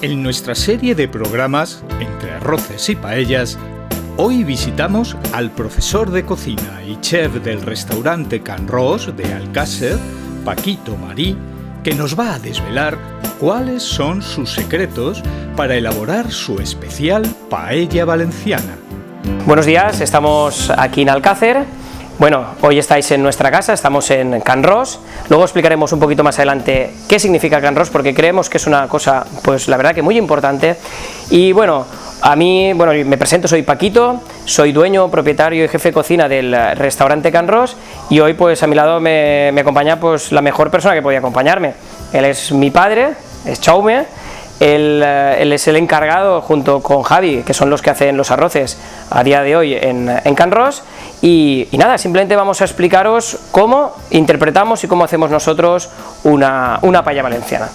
En nuestra serie de programas Entre arroces y paellas, hoy visitamos al profesor de cocina y chef del restaurante Can Ros de Alcácer, Paquito Marí, que nos va a desvelar cuáles son sus secretos para elaborar su especial paella valenciana. Buenos días, estamos aquí en Alcácer. Bueno, hoy estáis en nuestra casa, estamos en Can Ros. Luego explicaremos un poquito más adelante qué significa Can Ros, porque creemos que es una cosa, pues la verdad que muy importante. Y bueno, me presento, soy Paquito, soy dueño, propietario y jefe de cocina del restaurante Can Ros, y hoy pues a mi lado me acompaña pues la mejor persona que podía acompañarme. Él es mi padre, es Chaume. Él es el encargado, junto con Javi, que son los que hacen los arroces a día de hoy en Can Ros. Y nada, simplemente vamos a explicaros cómo interpretamos y cómo hacemos nosotros una paella valenciana.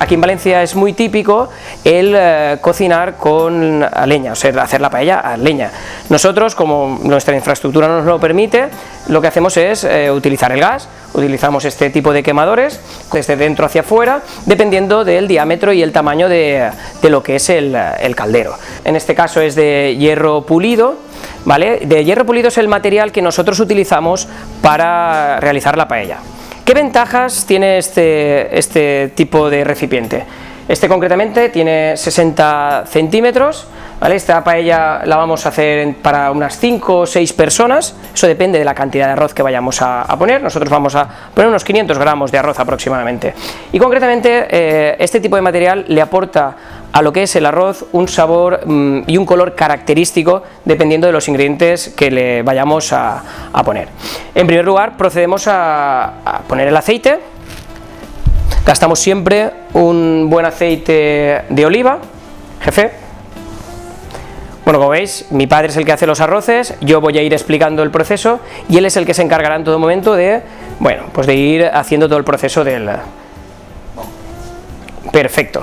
Aquí en Valencia es muy típico el cocinar con leña, o sea, hacer la paella a leña. Nosotros, como nuestra infraestructura nos lo permite, lo que hacemos es utilizar el gas. Utilizamos este tipo de quemadores desde dentro hacia afuera, dependiendo del diámetro y el tamaño de lo que es el caldero. En este caso es de hierro pulido, ¿vale? De hierro pulido es el material que nosotros utilizamos para realizar la paella. ¿Qué ventajas tiene este tipo de recipiente? Este concretamente tiene 60 centímetros, ¿vale? Esta paella la vamos a hacer para unas 5 o 6 personas, eso depende de la cantidad de arroz que vayamos a poner. Nosotros vamos a poner unos 500 gramos de arroz aproximadamente. Y concretamente este tipo de material le aporta a lo que es el arroz un sabor y un color característico dependiendo de los ingredientes que le vayamos a poner. En primer lugar procedemos a poner el aceite. Gastamos siempre un buen aceite de oliva, jefe. Bueno, como veis, mi padre es el que hace los arroces, yo voy a ir explicando el proceso y él es el que se encargará en todo momento de, bueno, pues de ir haciendo todo el proceso del... Perfecto.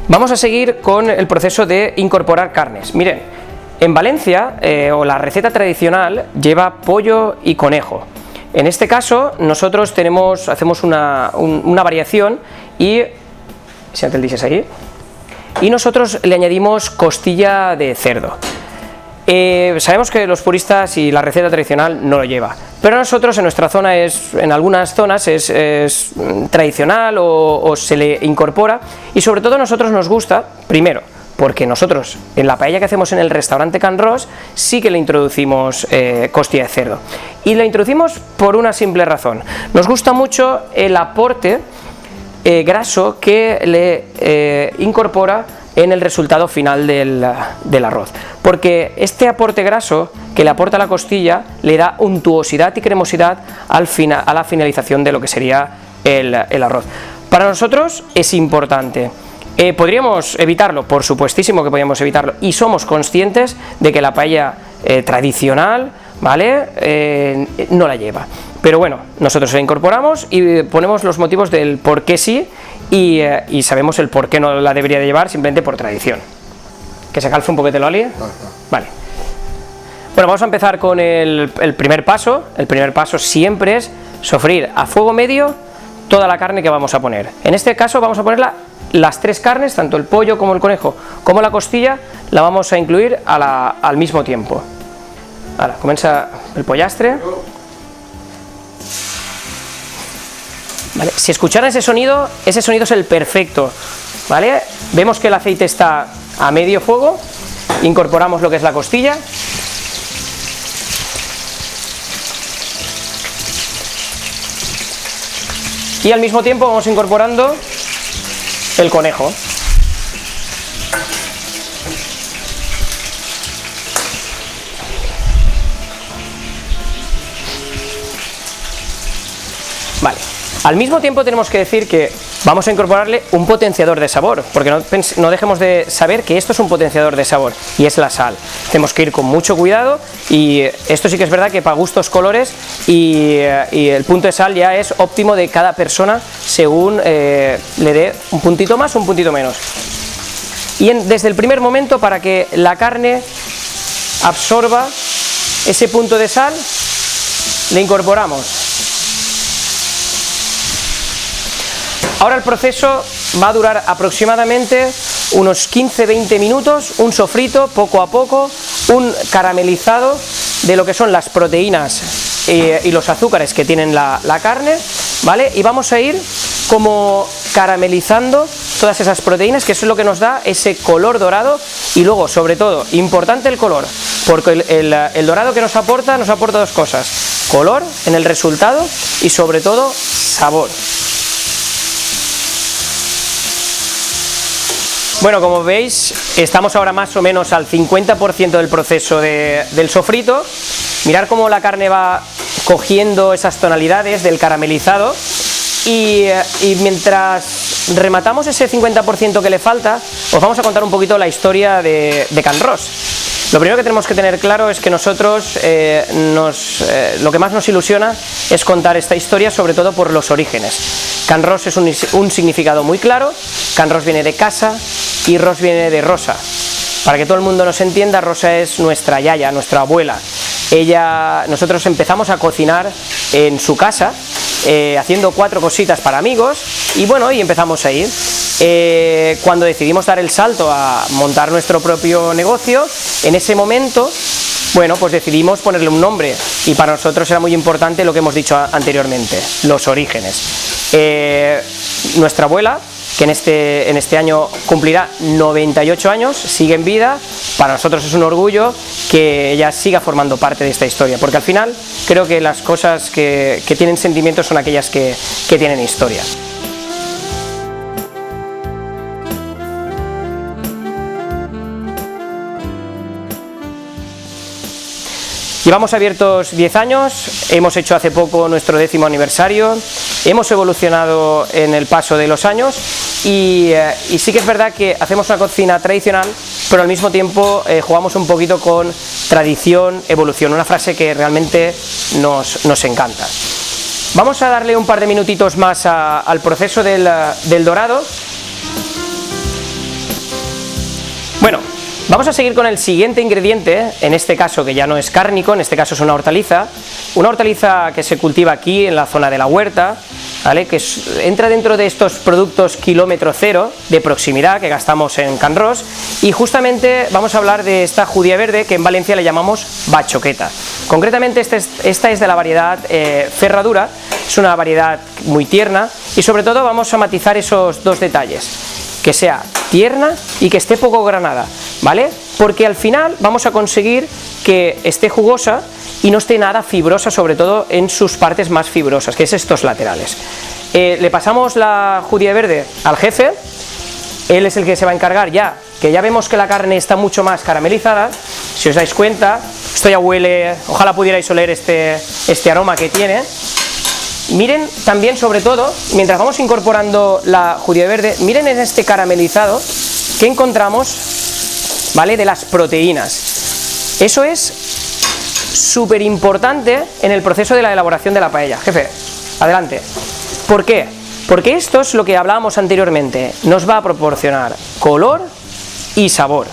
Vamos a seguir con el proceso de incorporar carnes. Miren, en Valencia, o la receta tradicional, lleva pollo y conejo. En este caso, nosotros hacemos una variación y... Si antes dices ahí... Y nosotros le añadimos costilla de cerdo. Sabemos que los puristas y la receta tradicional no lo lleva, pero nosotros en nuestra zona, en algunas zonas es tradicional o se le incorpora, y sobre todo a nosotros nos gusta, primero, porque nosotros en la paella que hacemos en el restaurante Can Ros sí que le introducimos costilla de cerdo, y la introducimos por una simple razón: nos gusta mucho el aporte graso que le incorpora en el resultado final del arroz, porque este aporte graso que le aporta la costilla le da untuosidad y cremosidad a la finalización de lo que sería el arroz. Para nosotros es importante. ¿Podríamos evitarlo? Por supuestísimo que podríamos evitarlo, y somos conscientes de que la paella tradicional, ¿vale? No la lleva. Pero bueno, nosotros la incorporamos y ponemos los motivos del por qué sí, y sabemos el por qué no la debería de llevar, simplemente por tradición. ¿Que se calce un poquito, Loli? Vale. Bueno, vamos a empezar con el primer paso. El primer paso siempre es sofreír a fuego medio toda la carne que vamos a poner. En este caso vamos a ponerla, las 3 carnes, tanto el pollo como el conejo como la costilla, la vamos a incluir al mismo tiempo. Ahora, comienza el pollastre. Vale. Si escucharan ese sonido es el perfecto, ¿vale? Vemos que el aceite está a medio fuego, incorporamos lo que es la costilla. Y al mismo tiempo vamos incorporando el conejo. Vale. Al mismo tiempo tenemos que decir que vamos a incorporarle un potenciador de sabor, porque no dejemos de saber que esto es un potenciador de sabor, y es la sal. Tenemos que ir con mucho cuidado, y esto sí que es verdad que para gustos colores, y el punto de sal ya es óptimo de cada persona según le dé un puntito más o un puntito menos. Y desde el primer momento, para que la carne absorba ese punto de sal, le incorporamos. Ahora el proceso va a durar aproximadamente unos 15-20 minutos, un sofrito poco a poco, un caramelizado de lo que son las proteínas y los azúcares que tienen la carne, ¿vale? Y vamos a ir como caramelizando todas esas proteínas, que eso es lo que nos da ese color dorado. Y luego, sobre todo, importante el color, porque el dorado que nos aporta dos cosas: color en el resultado y sobre todo sabor. Bueno, como veis, estamos ahora más o menos al 50% del proceso del sofrito. Mirad cómo la carne va cogiendo esas tonalidades del caramelizado, y mientras rematamos ese 50% que le falta, os vamos a contar un poquito la historia de Can Ros. Lo primero que tenemos que tener claro es que nosotros lo que más nos ilusiona es contar esta historia, sobre todo por los orígenes. Can Ros es un significado muy claro. Can Ros viene de casa y Ros viene de Rosa. Para que todo el mundo nos entienda, Rosa es nuestra yaya, nuestra abuela. Nosotros empezamos a cocinar en su casa, haciendo 4 cositas para amigos, y bueno, y empezamos a ir. Cuando decidimos dar el salto a montar nuestro propio negocio, en ese momento, bueno, pues decidimos ponerle un nombre, y para nosotros era muy importante lo que hemos dicho anteriormente, los orígenes. Nuestra abuela, que en este año cumplirá 98 años, sigue en vida. Para nosotros es un orgullo que ella siga formando parte de esta historia, porque al final creo que las cosas que tienen sentimientos son aquellas que tienen historia. Llevamos abiertos 10 años, hemos hecho hace poco nuestro 10º aniversario, hemos evolucionado en el paso de los años, y sí que es verdad que hacemos una cocina tradicional, pero al mismo tiempo jugamos un poquito con tradición, evolución, una frase que realmente nos encanta. Vamos a darle un par de minutitos más al proceso del dorado. Bueno, vamos a seguir con el siguiente ingrediente, en este caso que ya no es cárnico, en este caso es una hortaliza que se cultiva aquí en la zona de la huerta, ¿vale? Que entra dentro de estos productos kilómetro cero de proximidad que gastamos en Can Ros, y justamente vamos a hablar de esta judía verde, que en Valencia le llamamos bachoqueta. Concretamente esta es de la variedad ferradura, es una variedad muy tierna, y sobre todo vamos a matizar esos dos detalles: que sea tierna y que esté poco granada, ¿vale? Porque al final vamos a conseguir que esté jugosa y no esté nada fibrosa, sobre todo en sus partes más fibrosas, que es estos laterales. Le pasamos la judía verde al jefe, él es el que se va a encargar ya, que ya vemos que la carne está mucho más caramelizada. Si os dais cuenta, esto ya huele, ojalá pudierais oler este aroma que tiene. Miren también, sobre todo, mientras vamos incorporando la judía verde, miren en este caramelizado que encontramos, ¿vale?, de las proteínas. Eso es súper importante en el proceso de la elaboración de la paella. Jefe, adelante. ¿Por qué? Porque esto es lo que hablábamos anteriormente, nos va a proporcionar color y sabor.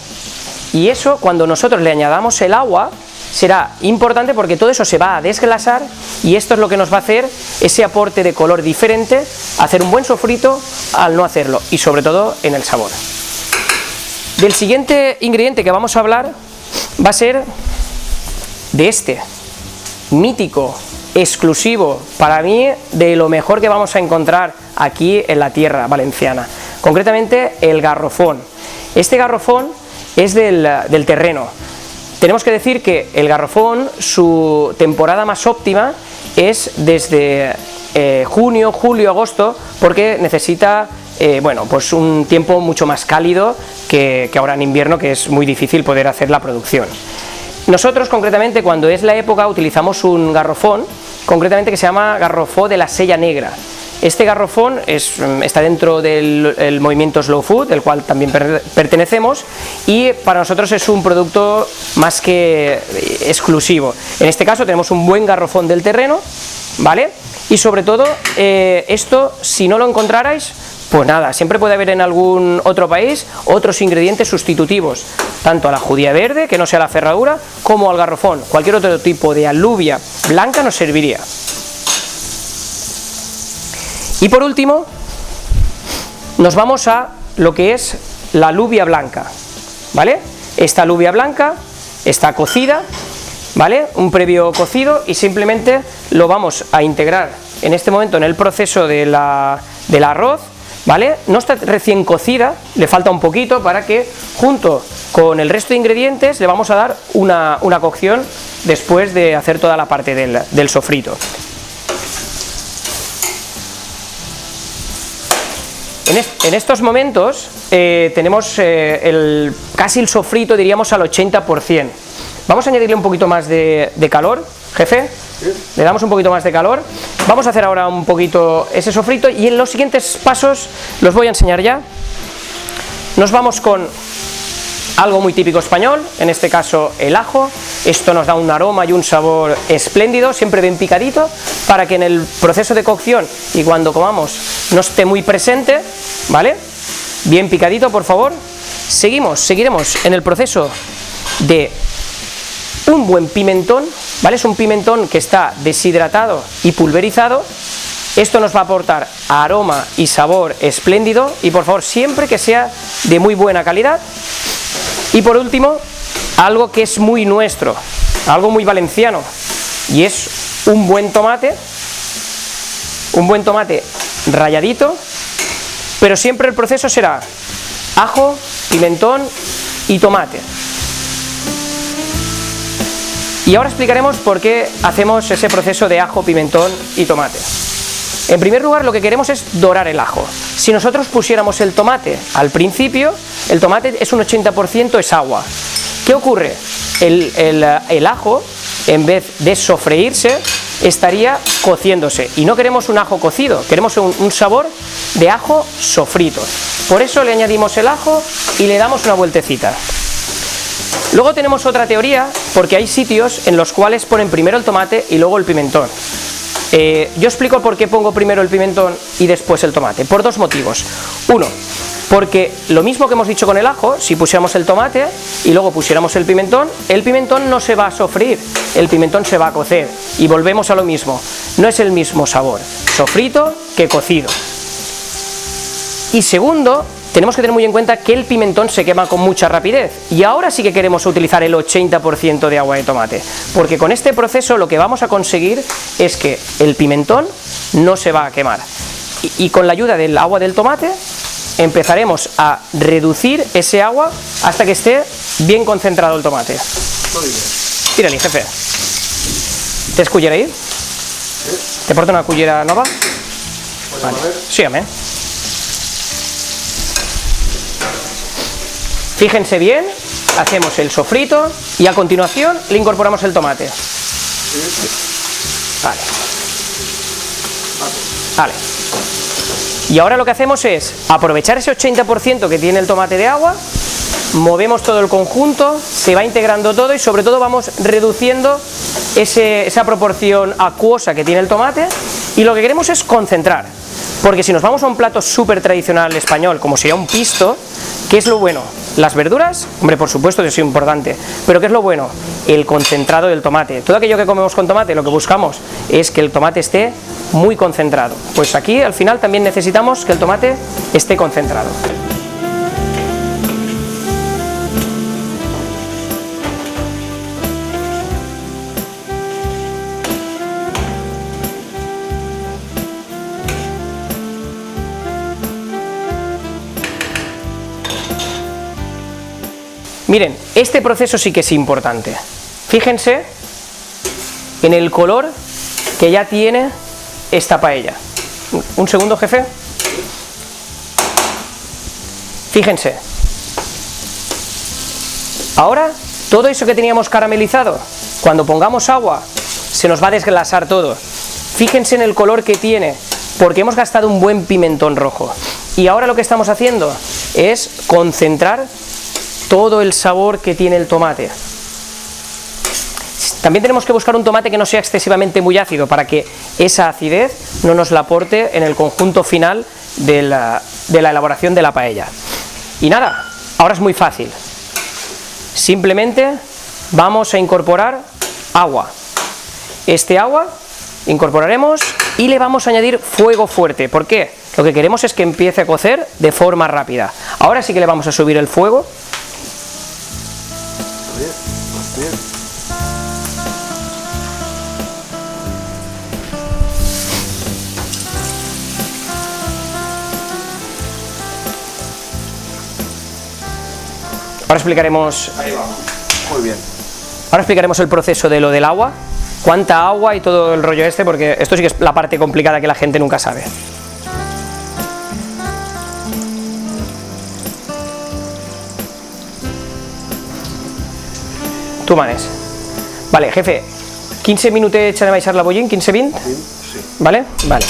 Y eso, cuando nosotros le añadamos el agua, será importante, porque todo eso se va a desglasar, y esto es lo que nos va a hacer ese aporte de color diferente, hacer un buen sofrito al no hacerlo, y sobre todo en el sabor. Del siguiente ingrediente que vamos a hablar va a ser de este mítico, exclusivo, para mí de lo mejor que vamos a encontrar aquí en la tierra valenciana, concretamente el garrofón. Este garrofón es del terreno. Tenemos que decir que el garrofón, su temporada más óptima es desde junio, julio, agosto, porque necesita bueno, pues un tiempo mucho más cálido que ahora en invierno, que es muy difícil poder hacer la producción. Nosotros, concretamente, cuando es la época, utilizamos un garrofón, concretamente que se llama garrofó de la Sella Negra. Este garrofón está dentro del movimiento Slow Food, del cual también pertenecemos, y para nosotros es un producto más que exclusivo. En este caso tenemos un buen garrofón del terreno, ¿vale? Y sobre todo, esto, si no lo encontrarais, Pues nada, siempre puede haber en algún otro país otros ingredientes sustitutivos, tanto a la judía verde, que no sea la ferradura, como al garrofón. Cualquier otro tipo de alubia blanca nos serviría. Y por último, nos vamos a lo que es la alubia blanca, ¿vale? Esta alubia blanca está cocida, ¿vale? Un previo cocido, y simplemente lo vamos a integrar en este momento en el proceso del arroz, ¿vale? No está recién cocida, le falta un poquito para que junto con el resto de ingredientes le vamos a dar una cocción después de hacer toda la parte del sofrito. En estos momentos tenemos casi el sofrito, diríamos, al 80%. Vamos a añadirle un poquito más de calor, jefe. ¿Sí? Le damos un poquito más de calor. Vamos a hacer ahora un poquito ese sofrito, y en los siguientes pasos los voy a enseñar ya. Nos vamos con algo muy típico español, en este caso el ajo. Esto nos da un aroma y un sabor espléndido, siempre bien picadito, para que en el proceso de cocción y cuando comamos no esté muy presente, ¿vale? Bien picadito, por favor. Seguiremos en el proceso de un buen pimentón, ¿vale? Es un pimentón que está deshidratado y pulverizado. Esto nos va a aportar aroma y sabor espléndido, y por favor siempre que sea de muy buena calidad. Y por último, algo que es muy nuestro, algo muy valenciano, y es un buen tomate ralladito, pero siempre el proceso será ajo, pimentón y tomate. Y ahora explicaremos por qué hacemos ese proceso de ajo, pimentón y tomate. En primer lugar, lo que queremos es dorar el ajo. Si nosotros pusiéramos el tomate al principio, el tomate es un 80% es agua. ¿Qué ocurre? El ajo, en vez de sofreírse, estaría cociéndose, y no queremos un ajo cocido, queremos un sabor de ajo sofrito. Por eso le añadimos el ajo y le damos una vueltecita. Luego tenemos otra teoría, porque hay sitios en los cuales ponen primero el tomate y luego el pimentón. Yo explico por qué pongo primero el pimentón y después el tomate, por dos motivos. Uno, porque lo mismo que hemos dicho con el ajo, si pusiéramos el tomate y luego pusiéramos el pimentón no se va a sofreír, el pimentón se va a cocer, y volvemos a lo mismo, no es el mismo sabor sofrito que cocido. Y segundo, tenemos que tener muy en cuenta que el pimentón se quema con mucha rapidez, y ahora sí que queremos utilizar el 80% de agua de tomate, porque con este proceso lo que vamos a conseguir es que el pimentón no se va a quemar, y con la ayuda del agua del tomate empezaremos a reducir ese agua hasta que esté bien concentrado el tomate. Tírale, jefe. ¿Tienes cullera ahí? ¿Te porto una cullera nova? Vale. Sí, amén. Fíjense bien, hacemos el sofrito y a continuación le incorporamos el tomate. Vale. Y ahora lo que hacemos es aprovechar ese 80% que tiene el tomate de agua, movemos todo el conjunto, se va integrando todo, y sobre todo vamos reduciendo esa proporción acuosa que tiene el tomate, y lo que queremos es concentrar. Porque si nos vamos a un plato súper tradicional español, como sería un pisto, ¿qué es lo bueno? Las verduras, hombre, por supuesto que es importante, pero ¿qué es lo bueno? El concentrado del tomate. Todo aquello que comemos con tomate, lo que buscamos es que el tomate esté muy concentrado. Pues aquí al final también necesitamos que el tomate esté concentrado. Miren, este proceso sí que es importante. Fíjense en el color que ya tiene esta paella. Un segundo, jefe. Fíjense. Ahora, todo eso que teníamos caramelizado, cuando pongamos agua, se nos va a desglasar todo. Fíjense en el color que tiene, porque hemos gastado un buen pimentón rojo. Y ahora lo que estamos haciendo es concentrar todo el sabor que tiene el tomate. También tenemos que buscar un tomate que no sea excesivamente muy ácido, para que esa acidez no nos la aporte en el conjunto final de la elaboración de la paella. Y nada, ahora es muy fácil. Simplemente vamos a incorporar agua. Este agua incorporaremos y le vamos a añadir fuego fuerte. ¿Por qué? Lo que queremos es que empiece a cocer de forma rápida. Ahora sí que le vamos a subir el fuego. Ahora explicaremos. Ahí vamos. Muy bien. Ahora explicaremos el proceso de lo del agua, cuánta agua y todo el rollo este, porque esto sí que es la parte complicada que la gente nunca sabe. Tu manes. Vale, jefe, 15 minutets anem a deixar la bullint, 15-20? Sí. Vale? Vale.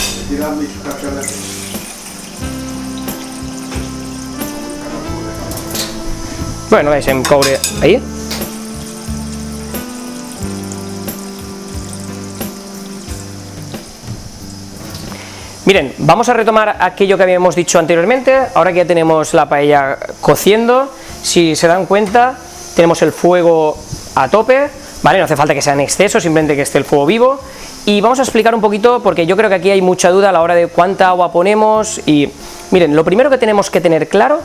Bueno, deixem coure ahí. Miren, vamos a retomar aquello que habíamos dicho anteriormente. Ahora que ya tenemos la paella cociendo, si se dan cuenta, tenemos el fuego a tope, ¿vale? No hace falta que sea en exceso, simplemente que esté el fuego vivo. Y vamos a explicar un poquito, porque yo creo que aquí hay mucha duda a la hora de cuánta agua ponemos. Y miren, lo primero que tenemos que tener claro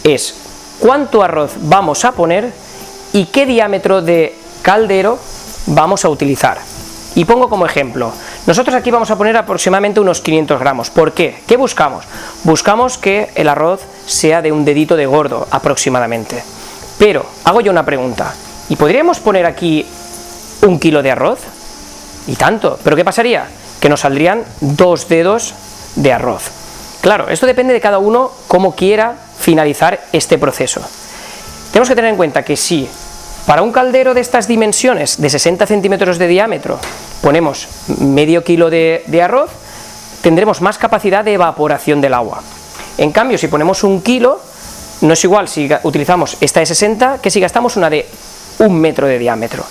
es cuánto arroz vamos a poner y qué diámetro de caldero vamos a utilizar. Y pongo como ejemplo, nosotros aquí vamos a poner aproximadamente unos 500 gramos. ¿Por qué? ¿Qué buscamos? Buscamos que el arroz sea de un dedito de gordo aproximadamente. Pero hago yo una pregunta, ¿y podríamos poner aquí 1 kilo de arroz? Y tanto, ¿pero qué pasaría? Que nos saldrían 2 dedos de arroz. Claro, esto depende de cada uno cómo quiera finalizar este proceso. Tenemos que tener en cuenta que si para un caldero de estas dimensiones, de 60 centímetros de diámetro, ponemos medio kilo de arroz, tendremos más capacidad de evaporación del agua. En cambio, si ponemos 1 kilo, no es igual si utilizamos esta de 60 que si gastamos una de 1 metro de diámetro.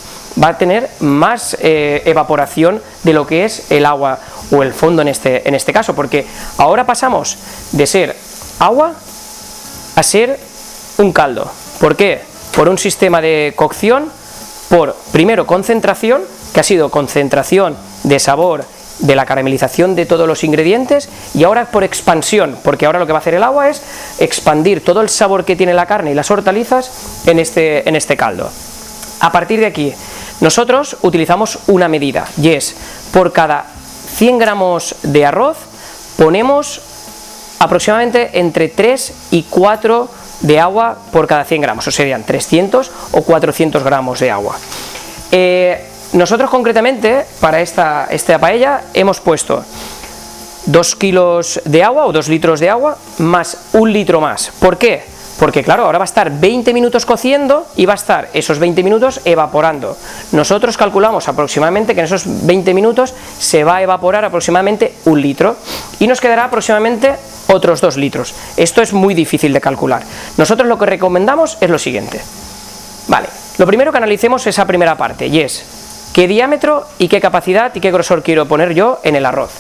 Va a tener más evaporación de lo que es el agua o el fondo en este caso, porque ahora pasamos de ser agua a ser un caldo. ¿Por qué? Por un sistema de cocción, por primero concentración, que ha sido concentración de sabor, de la caramelización de todos los ingredientes, y ahora por expansión, porque ahora lo que va a hacer el agua es expandir todo el sabor que tiene la carne y las hortalizas en este caldo. A partir de aquí, nosotros utilizamos una medida, y es por cada 100 gramos de arroz ponemos aproximadamente entre 3 y 4 de agua por cada 100 gramos, o serían 300 o 400 gramos de agua. Nosotros concretamente para esta paella hemos puesto 2 kilos de agua o 2 litros de agua más 1 litro más. ¿Por qué? Porque claro, ahora va a estar 20 minutos cociendo y va a estar esos 20 minutos evaporando. Nosotros calculamos aproximadamente que en esos 20 minutos se va a evaporar aproximadamente 1 litro y nos quedará aproximadamente otros 2 litros. Esto es muy difícil de calcular. Nosotros lo que recomendamos es lo siguiente. Vale, lo primero que analicemos esa primera parte, y es qué diámetro y qué capacidad y qué grosor quiero poner yo en el arroz.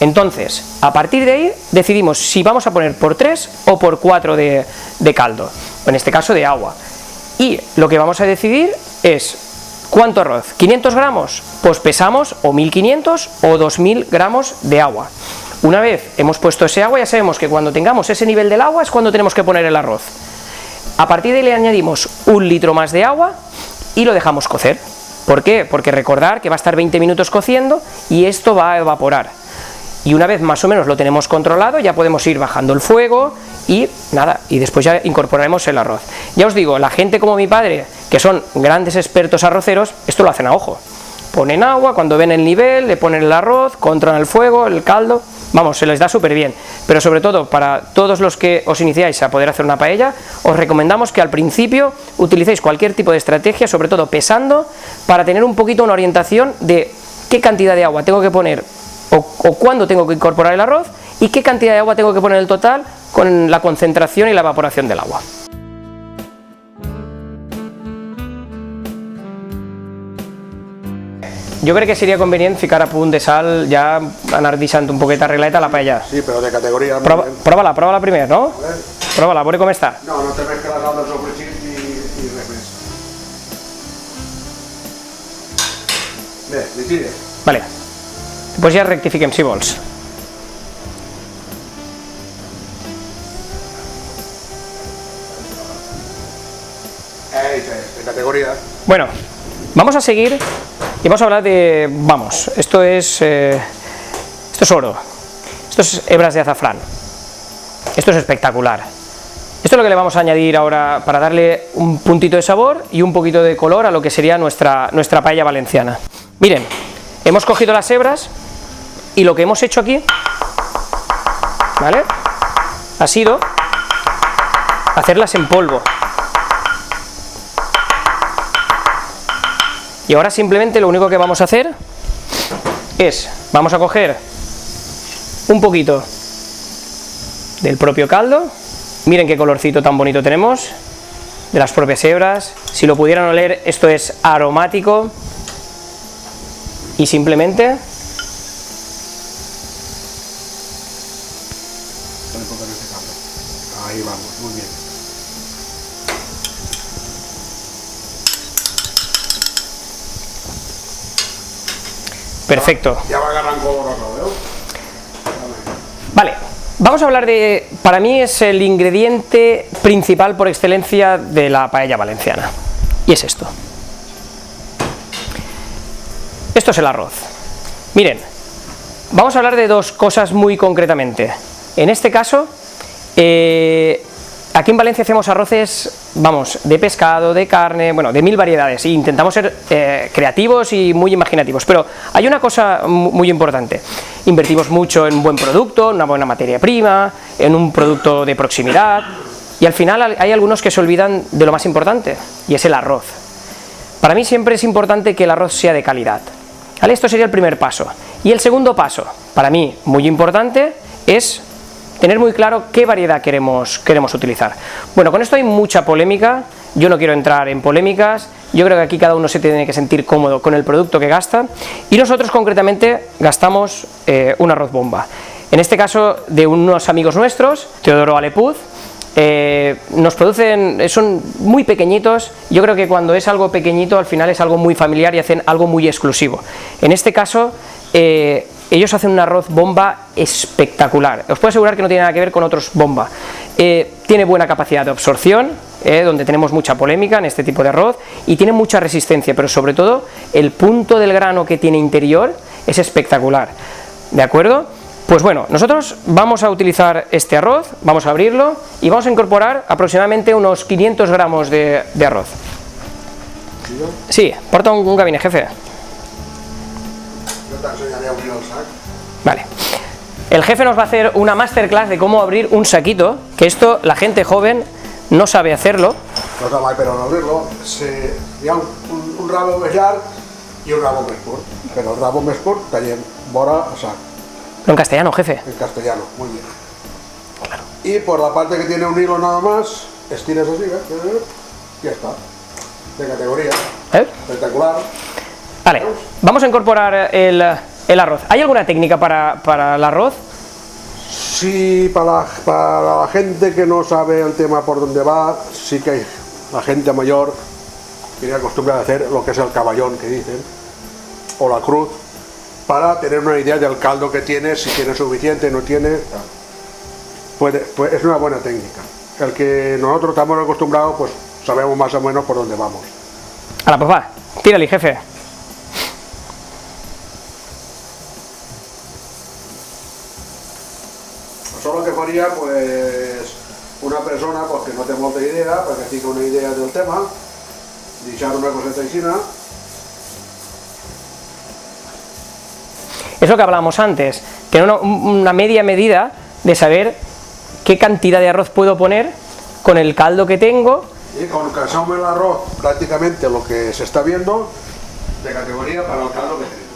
Entonces, a partir de ahí decidimos si vamos a poner por 3 o por 4 de caldo, en este caso de agua. Y lo que vamos a decidir es ¿cuánto arroz? ¿500 gramos? Pues pesamos o 1500 o 2000 gramos de agua. Una vez hemos puesto ese agua, ya sabemos que cuando tengamos ese nivel del agua es cuando tenemos que poner el arroz. A partir de ahí le añadimos 1 litro más de agua y lo dejamos cocer. ¿Por qué? Porque recordar que va a estar 20 minutos cociendo y esto va a evaporar. Y una vez más o menos lo tenemos controlado, ya podemos ir bajando el fuego y nada, y después ya incorporaremos el arroz. Ya os digo, la gente como mi padre, que son grandes expertos arroceros, esto lo hacen a ojo. Ponen agua, cuando ven el nivel, le ponen el arroz, controlan el fuego, el caldo, vamos, se les da súper bien. Pero sobre todo, para todos los que os iniciáis a poder hacer una paella, os recomendamos que al principio utilicéis cualquier tipo de estrategia, sobre todo pesando, para tener un poquito una orientación de qué cantidad de agua tengo que poner o cuándo tengo que incorporar el arroz y qué cantidad de agua tengo que poner en el total con la concentración y la evaporación del agua. jo crec que seria convenient ficar a punt de sal, ja anar deixant un poquet arreglada la paella. Sí, però de categoria... Prova-la primer, no? Prova-la, a veure com està. No, no té més que la sal del sofregit i res més. Bé, li tire. Vale. Després ja rectifiquem si vols. De categoría. Bueno, vamos a seguir y vamos a hablar de, vamos, esto es oro, esto es hebras de azafrán, esto es espectacular. Esto es lo que le vamos a añadir ahora para darle un puntito de sabor y un poquito de color a lo que sería nuestra paella valenciana. Miren, hemos cogido las hebras y lo que hemos hecho aquí, ¿vale?, ha sido hacerlas en polvo. Y ahora simplemente lo único que vamos a hacer es, vamos a coger un poquito del propio caldo, miren qué colorcito tan bonito tenemos, de las propias hebras, si lo pudieran oler, esto es aromático, y simplemente ahí vamos, muy bien. perfecto. Ya va agarrando color rosa, ¿veo? Vale, vamos a hablar de, para mí es el ingrediente principal por excelencia de la paella valenciana, y es esto. Esto es el arroz. Miren, vamos a hablar de dos cosas muy concretamente. En este caso, aquí en Valencia hacemos arroces, vamos, de pescado, de carne, bueno, de 1000 variedades, e intentamos ser creativos y muy imaginativos, pero hay una cosa muy importante: invertimos mucho en un buen producto, en una buena materia prima, en un producto de proximidad, y al final hay algunos que se olvidan de lo más importante, y es el arroz. Para mí siempre es importante que el arroz sea de calidad, ¿vale? Esto sería el primer paso. Y el segundo paso, para mí muy importante, es tener muy claro qué variedad queremos utilizar. Bueno, con esto hay mucha polémica, yo no quiero entrar en polémicas, yo creo que aquí cada uno se tiene que sentir cómodo con el producto que gasta, y nosotros concretamente gastamos un arroz bomba. En este caso, de unos amigos nuestros, Teodoro Alepuz, nos producen, son muy pequeñitos. Yo creo que cuando es algo pequeñito al final es algo muy familiar y hacen algo muy exclusivo. En este caso, ellos hacen un arroz bomba espectacular. Os puedo asegurar que no tiene nada que ver con otros bomba. Tiene buena capacidad de absorción, donde tenemos mucha polémica en este tipo de arroz, y tiene mucha resistencia, pero sobre todo el punto del grano que tiene interior es espectacular. ¿De acuerdo? Pues bueno, nosotros vamos a utilizar este arroz, vamos a abrirlo y vamos a incorporar aproximadamente unos 500 gramos de arroz. Sí, porta un gabinete, jefe. Yo te enseñaré a abrir el sac. Vale. El jefe nos va a hacer una masterclass de cómo abrir un saquito, que esto la gente joven no sabe hacerlo. No sabe, pero en abrirlo hi ha un rabo més llarg i un rabo més curt, però el rabo més curt tallem vora el sac. En castellano, jefe. En castellano, muy bien. Claro. Y por la parte que tiene un hilo nada más, estiras así, ¿ves? Y ya está. De categoría. Espectacular. Vale, vamos a incorporar el arroz. ¿Hay alguna técnica para el arroz? Sí, para la gente que no sabe el tema por dónde va, sí que hay la gente mayor que acostumbra a hacer lo que es el caballón, que dicen, o la cruz, para tener una idea del caldo que tiene, si tiene suficiente, no tiene. Pues es una buena técnica. El que nosotros estamos acostumbrados, pues sabemos más o menos por dónde vamos. Ahora, pues va, tírale, jefe. Solo que faria, pues, una persona pues, que no té molta idea, perquè tingui una idea del tema, deixar una coseta així. Es lo que hablábamos antes, tener una media medida de saber qué cantidad de arroz puedo poner con el caldo que tengo. Y con que asome el arroz prácticamente lo que se está viendo, de categoría para el caldo que tenemos.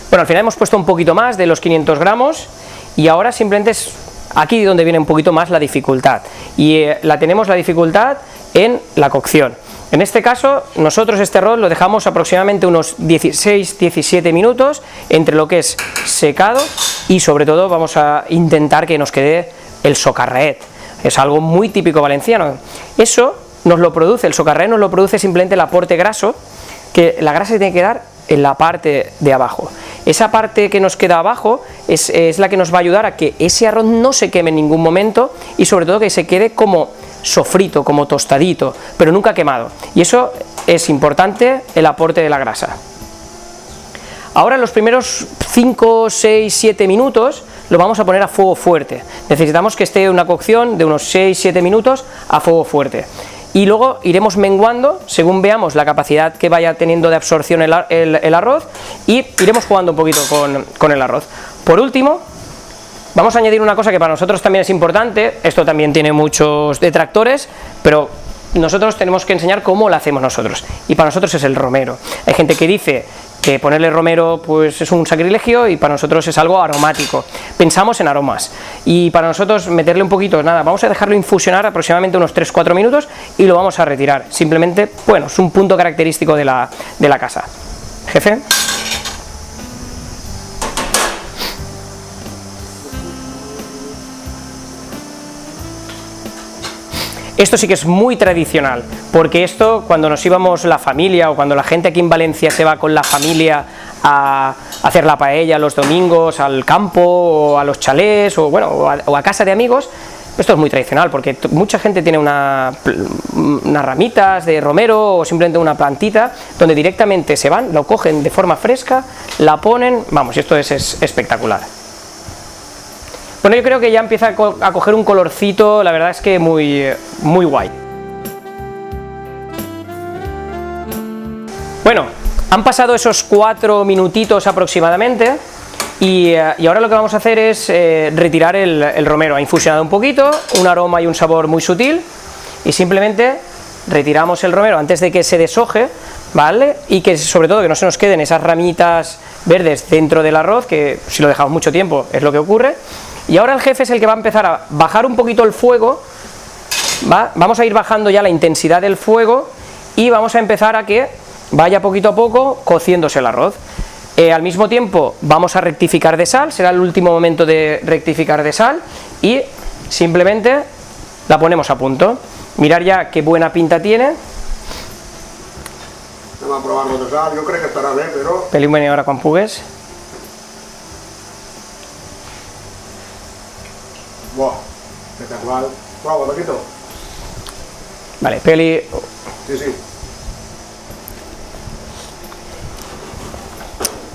Bueno, al final hemos puesto un poquito más de los 500 gramos y ahora simplemente es aquí donde viene un poquito más la dificultad. Y tenemos la dificultad en la cocción. En este caso, nosotros este arroz lo dejamos aproximadamente unos 16-17 minutos entre lo que es secado y sobre todo vamos a intentar que nos quede el socarraet. Es algo muy típico valenciano. Eso nos lo produce, el socarraet nos lo produce simplemente el aporte graso, que la grasa se tiene que dar en la parte de abajo. Esa parte que nos queda abajo es la que nos va a ayudar a que ese arroz no se queme en ningún momento y sobre todo que se quede como sofrito, como tostadito, pero nunca quemado. Y eso es importante, el aporte de la grasa. Ahora en los primeros 5, 6, 7 minutos lo vamos a poner a fuego fuerte. Necesitamos que esté una cocción de unos 6-7 minutos a fuego fuerte. Y luego iremos menguando según veamos la capacidad que vaya teniendo de absorción el arroz y iremos jugando un poquito con el arroz. Por último, vamos a añadir una cosa que para nosotros también es importante. Esto también tiene muchos detractores, pero nosotros tenemos que enseñar cómo lo hacemos nosotros. Y para nosotros es el romero. Hay gente que dice que ponerle romero pues es un sacrilegio y para nosotros es algo aromático. Pensamos en aromas y para nosotros meterle un poquito, nada, vamos a dejarlo infusionar aproximadamente unos 3-4 minutos y lo vamos a retirar. Simplemente, bueno, es un punto característico de la casa. Jefe. Esto sí que es muy tradicional, porque esto cuando nos íbamos la familia o cuando la gente aquí en Valencia se va con la familia a hacer la paella los domingos al campo o a los chalés o, bueno, o a casa de amigos, esto es muy tradicional porque mucha gente tiene unas ramitas de romero o simplemente una plantita donde directamente se van, lo cogen de forma fresca, la ponen, vamos, esto es espectacular. Bueno, yo creo que ya empieza a coger un colorcito, la verdad es que muy guay. Bueno, han pasado esos 4 minutitos aproximadamente y ahora lo que vamos a hacer es retirar el romero. Ha infusionado un poquito, un aroma y un sabor muy sutil y simplemente retiramos el romero antes de que se deshoje, ¿vale? Y que sobre todo que no se nos queden esas ramitas verdes dentro del arroz, que si lo dejamos mucho tiempo es lo que ocurre. Y ahora el jefe es el que va a empezar a bajar un poquito el fuego, vamos a ir bajando ya la intensidad del fuego y vamos a empezar a que vaya poquito a poco cociéndose el arroz. Al mismo tiempo vamos a rectificar de sal, será el último momento de rectificar de sal y simplemente la ponemos a punto. Mirar ya qué buena pinta tiene. Vamos a probar de sal, yo creo que estará bien, pero... Pelín viene ahora con pugues. Buah, espectacular. Bravo, Paquito. Vale, Peli. Sí, sí.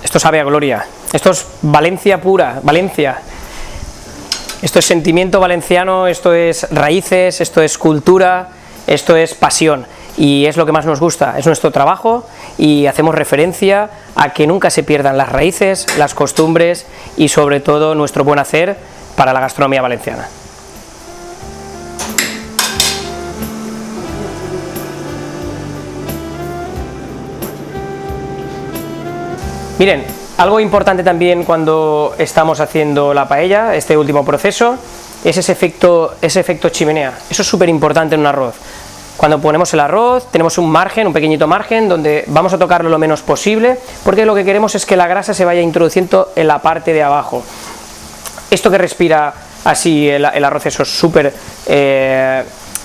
Esto sabe a gloria. Esto es Valencia pura, Valencia. Esto es sentimiento valenciano, esto es raíces, esto es cultura, esto es pasión. Y es lo que más nos gusta, es nuestro trabajo y hacemos referencia a que nunca se pierdan las raíces, las costumbres y sobre todo nuestro buen hacer para la gastronomía valenciana. Miren, algo importante también cuando estamos haciendo la paella, este último proceso, es ese efecto chimenea. Eso es súper importante en un arroz. Cuando ponemos el arroz, tenemos un margen, un pequeño margen, donde vamos a tocarlo lo menos posible, porque lo que queremos es que la grasa se vaya introduciendo en la parte de abajo. Esto que respira así el arroz, eso es súper...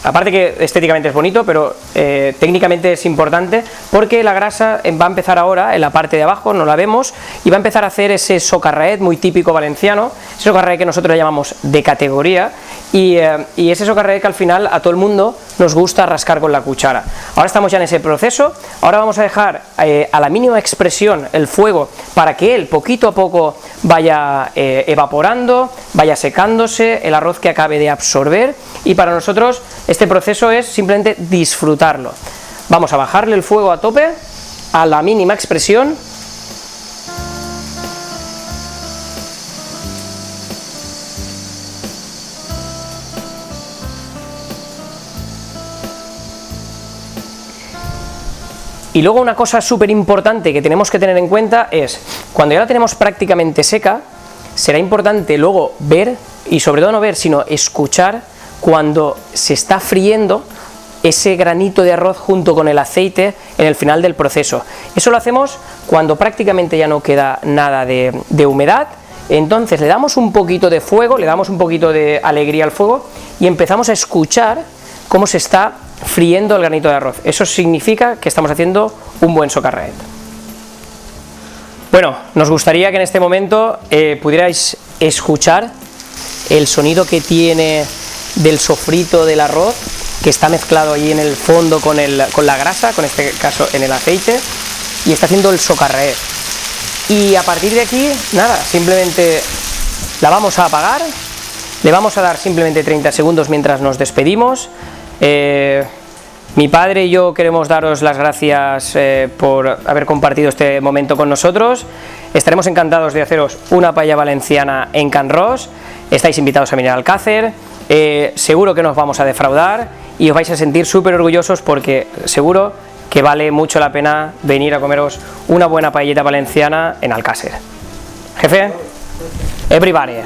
aparte que estéticamente es bonito, pero técnicamente es importante, porque la grasa va a empezar ahora en la parte de abajo, no la vemos, y va a empezar a hacer ese socarraet muy típico valenciano, ese socarraet que nosotros le llamamos de categoría, y ese socarraet que al final a todo el mundo nos gusta rascar con la cuchara. Ahora estamos ya en ese proceso, ahora vamos a dejar a la mínima expresión el fuego para que él poquito a poco vaya evaporando, vaya secándose, el arroz que acabe de absorber, y para nosotros este proceso es simplemente disfrutarlo. Vamos a bajarle el fuego a tope, a la mínima expresión. Y luego una cosa súper importante que tenemos que tener en cuenta es, cuando ya la tenemos prácticamente seca, será importante luego ver, y sobre todo no ver, sino escuchar, cuando se está friendo ese granito de arroz junto con el aceite en el final del proceso. Eso lo hacemos cuando prácticamente ya no queda nada de humedad. Entonces le damos un poquito de fuego, le damos un poquito de alegría al fuego y empezamos a escuchar cómo se está friendo el granito de arroz. Eso significa que estamos haciendo un buen socarraet. Bueno, nos gustaría que en este momento pudierais escuchar el sonido que tiene del sofrito del arroz, que está mezclado allí en el fondo con la grasa, con este caso en el aceite, y está haciendo el socarraet. Y a partir de aquí, nada, simplemente la vamos a apagar, le vamos a dar simplemente 30 segundos mientras nos despedimos. Mi padre y yo queremos daros las gracias por haber compartido este momento con nosotros. Estaremos encantados de haceros una paella valenciana en Can Ros. Estáis invitados a venir al Alcácer. Seguro que nos vamos a defraudar y os vais a sentir súper orgullosos, porque seguro que vale mucho la pena venir a comeros una buena paellita valenciana en Alcácer. Jefe, everybody.